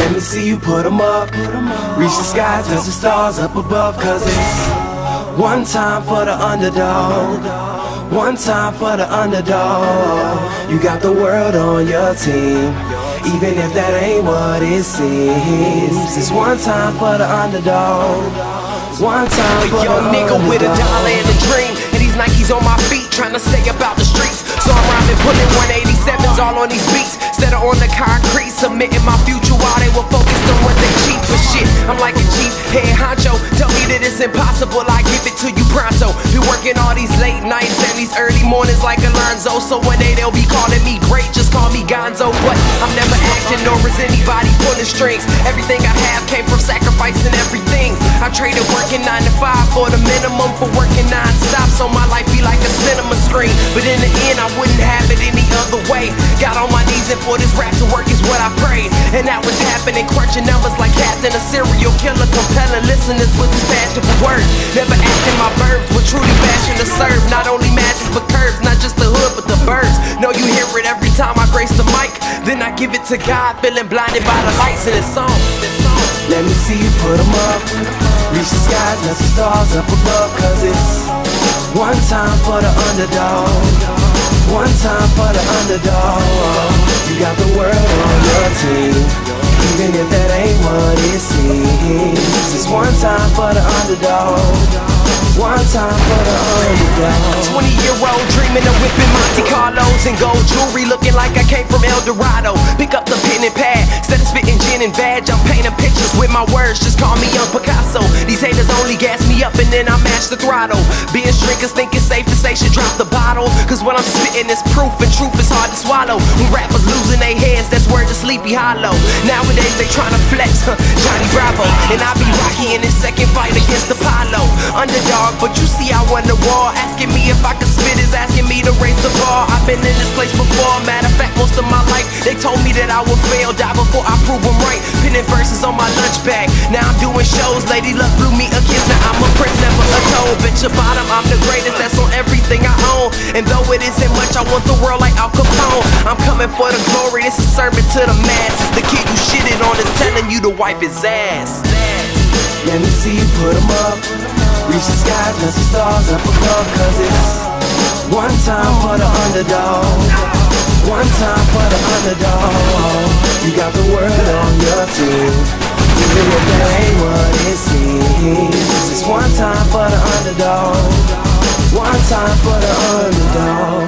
Let me see you put 'em up. Reach the sky, touch the stars up above. Cause it's one time for the underdog. One time for the underdog. You got the world on your team, even if that ain't what it seems. It's one time for the underdog. One time for the young nigga with a dollar and a dream, and these Nikes on my feet, trying to stay about the streets. So I'm rhyming, pulling 187s all on these beats, instead of on the concrete, submitting my future while they were focused on what they cheap. But shit, I'm like a cheap head honcho. Tell me that it's impossible, I give it to you pronto. Been working all these late nights and these early mornings like Alonzo. So one day they'll be calling me great, just call me Gonzo. But I'm never acting, nor is anybody pulling strings. Everything I have came from sacrificing everything. I traded working 9 to 5 for the minimum, for working non-stop, so my life be like a cinema screen. But in the end I wouldn't have it any other way. Got on my knees and for this rap to work is what I prayed. And that was happening, crunching numbers like Captain, a serial killer, compelling listeners with his passion for words. Never acting my verbs, but truly passion to serve. Not only masses but curves, not just the hood but the birds. Know you hear it every time I grace the mic, then I give it to God, feeling blinded by the lights in this song. Let me see you put 'em up. Reach the skies, touch the stars up above. Cause it's one time for the underdog. One time for the underdog. You got the world on your team, even if that ain't what it seems. It's one time for the underdog. One time for the underdog. 20-year-old dreaming of whipping Monte Carlos and gold jewelry, looking like I came from El Dorado. Pick up the pen and pad, instead of spitting gin and vag, I'm painting pictures with my words, just call me Young Picasso. These haters only gas me up and then I mash the throttle. Being drinkers think it's safe to say should drop the bottle, cause when I'm spitting it's proof, and truth is hard to swallow. When rappers losing their heads, that's word to Sleepy Hollow. Nowadays they tryna flex, Johnny Bravo, and I be Rocky in his second fight against Apollo. Underdog, but you see I won the war. Asking me if I could spit is asking me to raise the bar. I've been in this place before, matter of fact most of my life. They told me that I would fail, die before I prove them right. Pinning verses on my lunch bag, now I'm doing shows. Lady Luck blew me a kiss, now I'm a prince, never a toad. Bitch your bottom, I'm the greatest, that's on everything I own. And though it isn't much, I want the world like Al Capone. I'm coming for the glory, this is sermon to the masses. The kid you shitted on is telling you to wipe his ass. Let me see you put 'em up. Reach the skies, touch the stars up above. Cause it's one time for the underdog. One time for the underdog. You got the world on your team, even if that ain't what it seems. It's one time for the underdog. One time for the underdog.